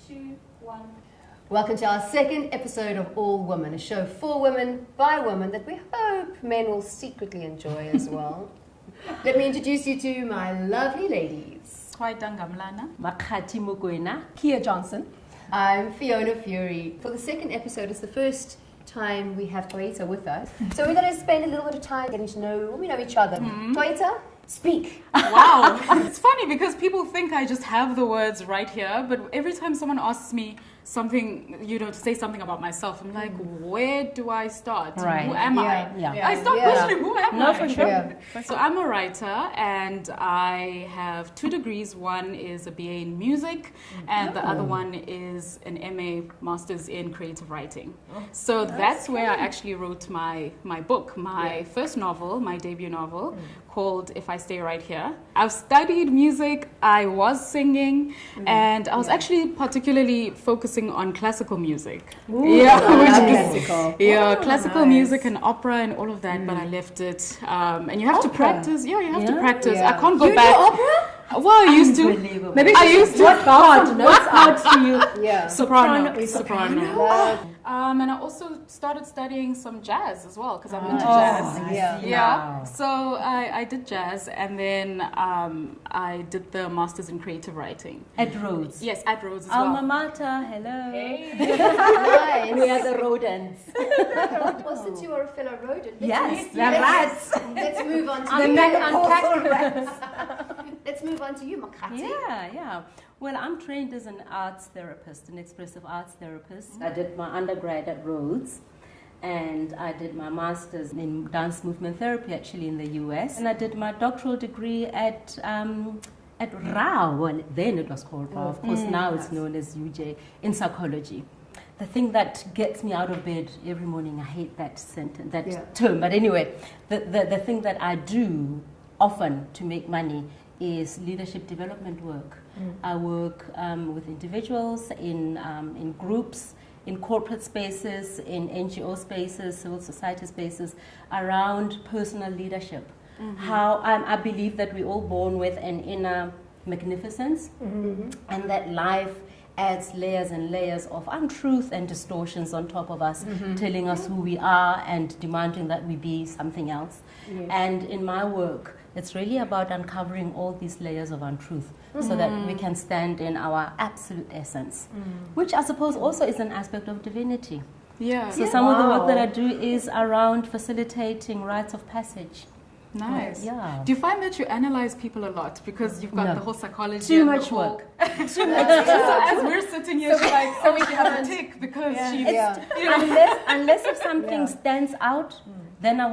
2, 1. Welcome to our second episode of All Women, a show for women, by women, that we hope men will secretly enjoy as well. Let me introduce you to my lovely ladies. Makati Mukwena. Kia Johnson. I'm Fiona Fury. For the second episode, it's the first time we have Toita with us. So we're going to spend a little bit of time getting to know, we know each other. Toita, speak. Wow. It's funny because people think I just have the words right here, but every time someone asks me something, to say something about myself, I'm like, where do I start? Right. Who am I? Yeah. I start questioning, who am I? No, for sure. Yeah. So I'm a writer and I have 2 degrees. One is a BA in music and the other one is an MA Masters in creative writing. So that's where I actually wrote my book, my first novel, my debut novel called If I Stay Right Here. I've studied music, I was singing, and I was actually particularly focusing on classical music. Classical music and opera and all of that, but I left it. And you have to practice. Yeah, you have to practice. Yeah. I can't go You back. do opera? Well, I used to. Maybe I used to. What part? What's out to you? Yeah. Soprano. Love. And I also started studying some jazz as well because I'm into Oh, jazz. I Yeah. see Yeah, now. so I did jazz and then I did the Masters in Creative Writing. At Rhodes. Yes, at Rhodes as Alma well. mater, hello. Nice. We are the rodents. Well, since you are a fellow rodent, Yes, the let's- rats. Let's move on to The you. menopausal rats. Let's move on to you, Makati. Yeah. Well, I'm trained as an arts therapist, an expressive arts therapist. I did my undergrad at Rhodes, and I did my master's in dance movement therapy actually in the US, and I did my doctoral degree at RAW. Well, then it was called RAW. Of course, now it's known as UJ in psychology. The thing that gets me out of bed every morning, I hate that sentence, that term, but anyway, the thing that I do often to make money is leadership development work. I work with individuals in groups, in corporate spaces, in NGO spaces, civil society spaces, around personal leadership. How I believe that we're all born with an inner magnificence, and that life adds layers and layers of untruth and distortions on top of us, telling us who we are and demanding that we be something else. Yes. And in my work, it's really about uncovering all these layers of untruth so that we can stand in our absolute essence, which I suppose also is an aspect of divinity. Yeah. So some of the work that I do is around facilitating rites of passage. Nice. Yeah. Do you find that you analyze people a lot because you've got No. the whole psychology? Too and much the whole... work. So as we're sitting here, she's like, so we have a tick because she's. Unless if something stands out, then I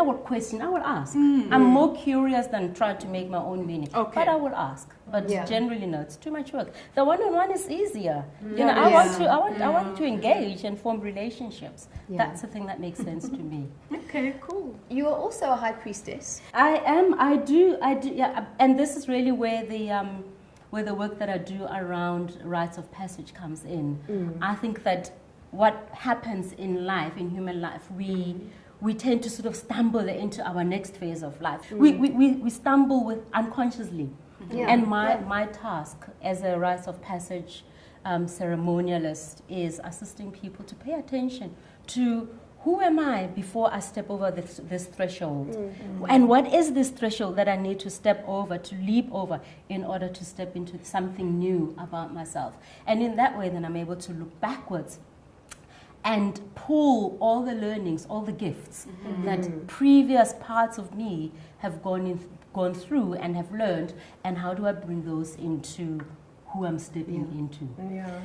would question. I will ask. I'm more curious than trying to make my own meaning. Okay. But I will ask. But generally, no, it's too much work. The one-on-one is easier. I want to engage and form relationships. That's the thing that makes sense to me. Okay, cool. You are also a high priestess. I am. I do. Yeah. And this is really where the work that I do around rites of passage comes in. I think that what happens in life, in human life, we tend to sort of stumble into our next phase of life. We stumble with unconsciously. Yeah. And my task as a rites of passage ceremonialist is assisting people to pay attention to who am I before I step over this threshold? And what is this threshold that I need to step over, to leap over, in order to step into something new about myself? And in that way, then I'm able to look backwards and pull all the learnings, all the gifts that previous parts of me have gone through and have learned, and how do I bring those into who I'm stepping into? Yeah.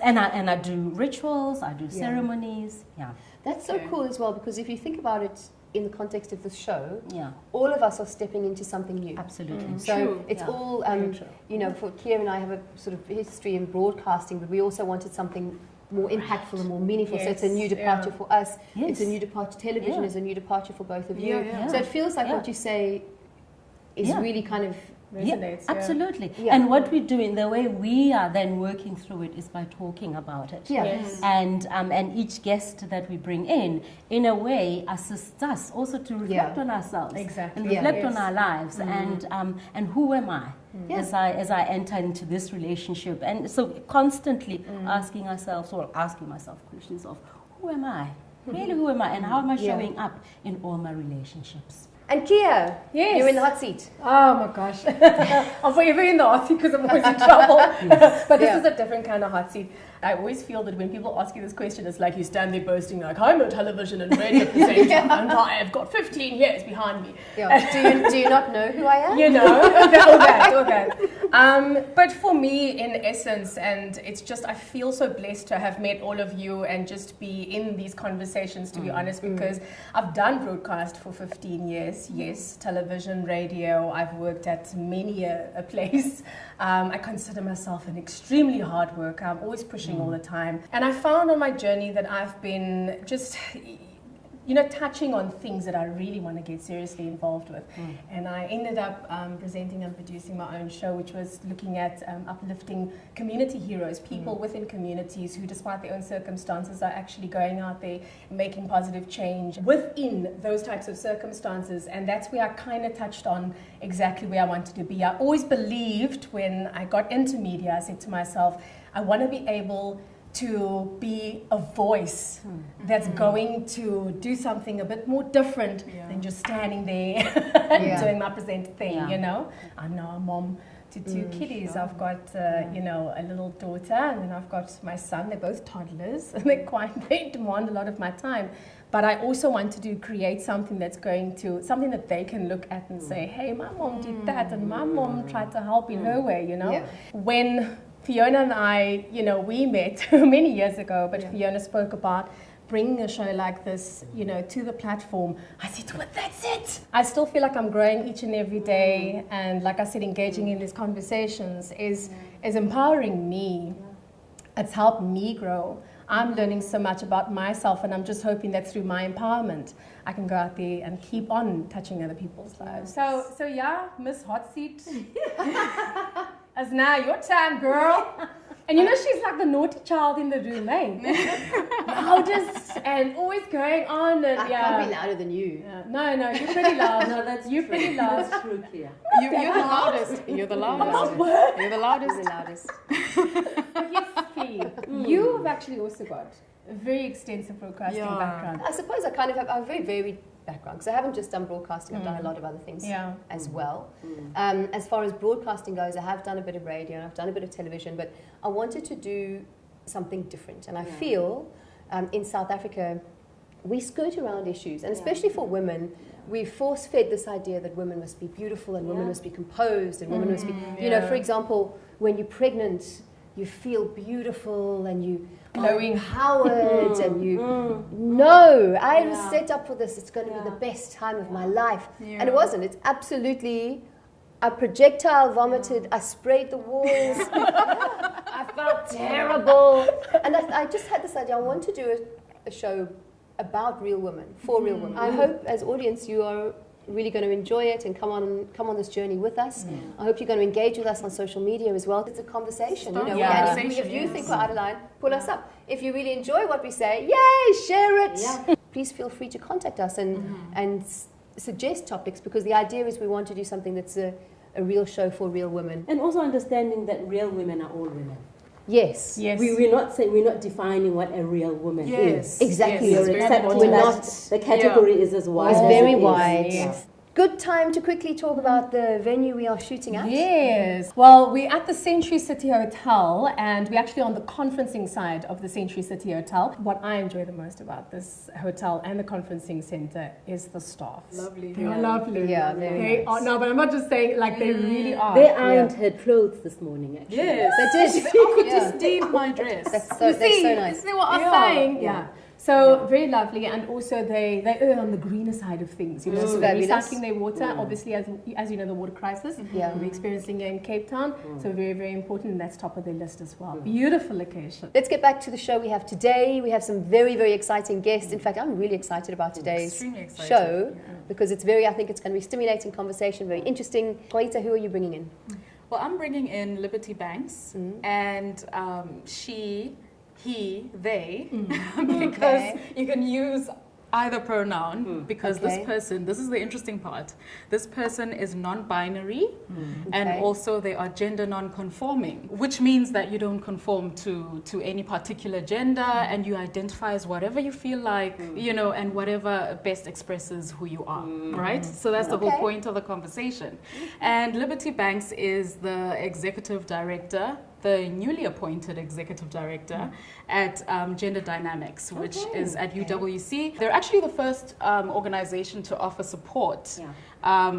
And I do rituals, I do ceremonies. Yeah. That's so cool as well, because if you think about it in the context of the show, Yeah. all of us are stepping into something new. Absolutely. So True. it's all, for Kia and I have a sort of history in broadcasting, but we also wanted something more impactful and more meaningful. So it's a new departure for us. Yes. It's a new departure. Television Yeah. is a new departure for both of you. Yeah. So it feels like Yeah. what you say is really kind of resonates. Absolutely. Yeah. And what we're doing, the way we are then working through it is by talking about it. Yeah. Yes. And each guest that we bring in a way, assists us also to reflect on ourselves. Exactly. And reflect Yes. on our lives and who am I as I enter into this relationship. And so constantly asking ourselves or asking myself questions of who am I? Really, who am I? And how am I showing up in all my relationships? And Kia, Yes. you're in the hot seat. Oh my gosh. I'm forever in the hot seat because I'm always in trouble. But this is a different kind of hot seat. I always feel that when people ask you this question, it's like you stand there boasting like, I'm on television and radio at the same time, and I have got 15 years behind me. Yeah. Do you not know who I am? You know, all that. But for me, in essence, and it's just, I feel so blessed to have met all of you and just be in these conversations, to be honest, because I've done broadcast for 15 years. Yes, television, radio. I've worked at many a place. I consider myself an extremely hard worker. I'm always pushing all the time. And I found on my journey that I've been just, touching on things that I really want to get seriously involved with. And I ended up presenting and producing my own show, which was looking at uplifting community heroes, people within communities who, despite their own circumstances, are actually going out there making positive change within those types of circumstances. And that's where I kind of touched on exactly where I wanted to be. I always believed when I got into media, I said to myself, I want to be able to be a voice that's going to do something a bit more different than just standing there and doing my present thing, I'm now a mom to two kiddies. I've got, a little daughter, and then I've got my son. They're both toddlers, and they demand a lot of my time. But I also want to create something that's something that they can look at and say, hey, my mom did that, and my mom tried to help in her way, Yeah. When Fiona and I, we met many years ago, but Fiona spoke about bringing a show like this, to the platform. I said, well, that's it. I still feel like I'm growing each and every day. And like I said, engaging in these conversations is empowering me. It's helped me grow. I'm learning so much about myself, and I'm just hoping that through my empowerment, I can go out there and keep on touching other people's lives. So yeah, Miss Hot Seat. As now your time, girl. And she's like the naughty child in the room, eh? Loudest and always going on. And I can't be louder than you. No, you're pretty loud. No, that's you're pretty loud. That's true, Kia. You're the loudest. You're the loudest. You're the loudest. The loudest. But yes, Fee, you've actually also got a very extensive broadcasting background. I suppose I kind of have a very varied background, because I haven't just done broadcasting, I've done a lot of other things as well. As far as broadcasting goes, I have done a bit of radio and I've done a bit of television, but I wanted to do something different. And I feel in South Africa, we skirt around issues, and especially for women, we force-fed this idea that women must be beautiful and women must be composed and women must be, for example, when you're pregnant, you feel beautiful and you glowing, empowered, and you no, I was set up for this. It's going to be the best time of my life, and it wasn't. It's absolutely. I projectile vomited. I sprayed the walls. I felt terrible, and I just had this idea. I want to do a show about real women, for real women. I hope, as audience, you are really going to enjoy it and come on this journey with us. I hope you're going to engage with us on social media as well. It's a conversation, and if you think we're out of line, pull us up. If you really enjoy what we say, yay, share it. Please feel free to contact us and suggest topics, because the idea is we want to do something that's a real show for real women. And also understanding that real women are all women. Yes. We're not defining what a real woman is. Exactly. You're accepting that the category is as wide. It's as very it is. wide. Yes. Good time to quickly talk about the venue we are shooting at. Yes. Well, we're at the Century City Hotel, and we're actually on the conferencing side of the Century City Hotel. What I enjoy the most about this hotel and the conferencing center is the staff. Lovely. They're lovely. Yeah, very they are. No, but I'm not just saying, like, they really are. They ironed her clothes this morning, actually. Yes. They did. I could just steal my dress. They're so nice. See what I'm saying? Yeah. So very lovely, and also they err on the greener side of things. You know, so they're fabulous. recycling their water. Obviously, as you know, the water crisis we're experiencing here in Cape Town. So very, very important, and that's top of their list as well. Beautiful location. Let's get back to the show we have today. We have some very, very exciting guests. In fact, I'm really excited about today's show because I think it's going to be stimulating conversation, very interesting. Kwaita, who are you bringing in? Well, I'm bringing in Liberty Banks, and she, he, they, because you can use either pronoun because this is the interesting part, this person is non-binary and also they are gender non-conforming, which means that you don't conform to any particular gender and you identify as whatever you feel like, you know, and whatever best expresses who you are, right? So that's the whole point of the conversation. And Liberty Banks is the executive director, the newly appointed executive director at Gender Dynamics, which is at UWC. They're actually the first organization to offer support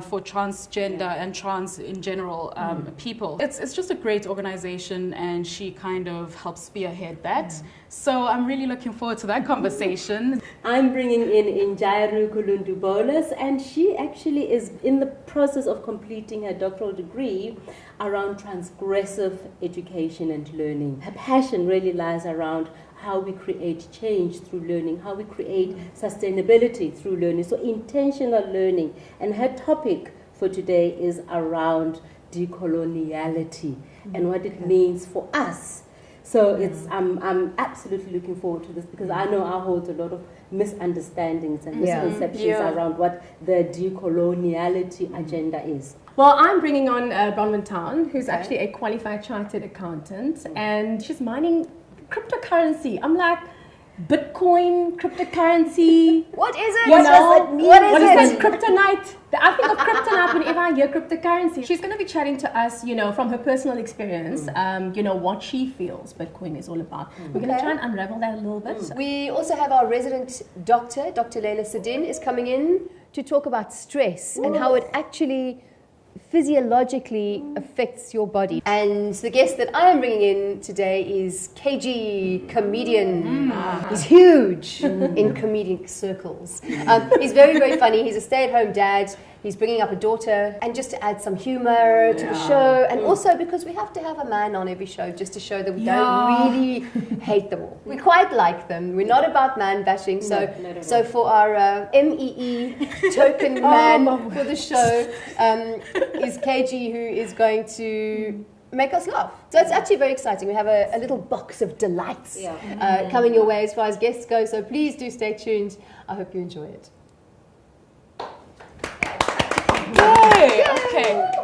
for transgender and trans in general people. It's just a great organization, and she kind of helps spearhead that. So I'm really looking forward to that conversation. I'm bringing in Injairu Kulundubolas, and she actually is in the process of completing her doctoral degree around transgressive education and learning. Her passion really lies around how we create change through learning, how we create sustainability through learning, so intentional learning. And her topic for today is around decoloniality and what it means for us. So I'm absolutely looking forward to this because I know I hold a lot of misunderstandings and misconceptions around what the decoloniality agenda is. Well, I'm bringing on Bronwyn Town, who's actually a qualified chartered accountant, and she's mining cryptocurrency. I'm like, Bitcoin, cryptocurrency. What is it? What does it mean? What is it? Kryptonite. I think of kryptonite whenever I hear cryptocurrency. She's going to be chatting to us, you know, from her personal experience, you know, what she feels Bitcoin is all about. We're going to try and unravel that a little bit. We also have our resident doctor, Dr. Leila Sedin, is coming in to talk about stress and how it actually physiologically affects your body. And the guest that I am bringing in today is KG, comedian. He's huge in comedic circles. He's very, very funny. He's a stay-at-home dad. He's bringing up a daughter, and just to add some humor to the show, and also because we have to have a man on every show just to show that we don't really hate them all. We quite like them. We're not about man bashing. So for our MEE token man for the show is KG, who is going to make us laugh. So it's actually very exciting. We have a little box of delights coming your way as far as guests go. So please do stay tuned. I hope you enjoy it. Yay! Okay.